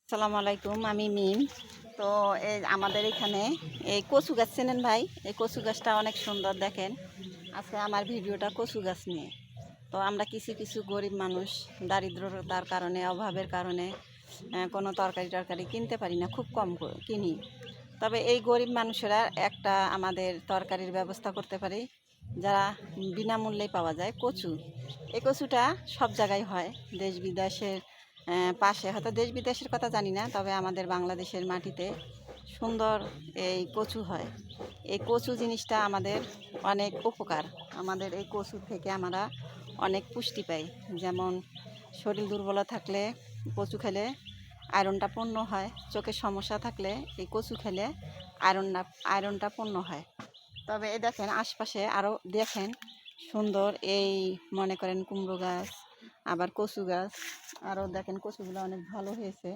আসসালামু আলাইকুম, আমি মিম। তো এই আমাদের এখানে এই কচু গাছ চেনেন ভাই? এই কচু গাছটা অনেক সুন্দর দেখেন। আজকে আমার ভিডিওটা কচু গাছ নিয়ে। তো আমরা কিছু কিছু গরিব মানুষ দারিদ্রতার কারণে, অভাবের কারণে কোনো তরকারি টরকারি কিনতে পারি না, খুব কম কিনি। তবে এই গরিব মানুষেরা একটা আমাদের তরকারির ব্যবস্থা করতে পারি, যারা বিনামূল্যেই পাওয়া যায় কচু। এই কচুটা সব জায়গায় হয়, দেশ বিদেশের পাশে, হয়তো দেশ বিদেশের কথা জানি না, তবে আমাদের বাংলাদেশের মাটিতে সুন্দর এই কচু হয়। এই কচু জিনিসটা আমাদের অনেক উপকার। আমাদের এই কচু থেকে আমরা অনেক পুষ্টি পাই। যেমন শরীর দুর্বল থাকলে কচু খেলে আয়রনটা পূর্ণ হয়, চোখের সমস্যা থাকলে এই কচু খেলে আয়রনটা পূর্ণ হয়। তবে এই দেখেন আশপাশে আরও দেখেন সুন্দর, এই মনে করেন কুমড়ো গাছ, আবার কচু গাছ, আরও দেখেন কচুগুলো অনেক ভালো হয়েছে।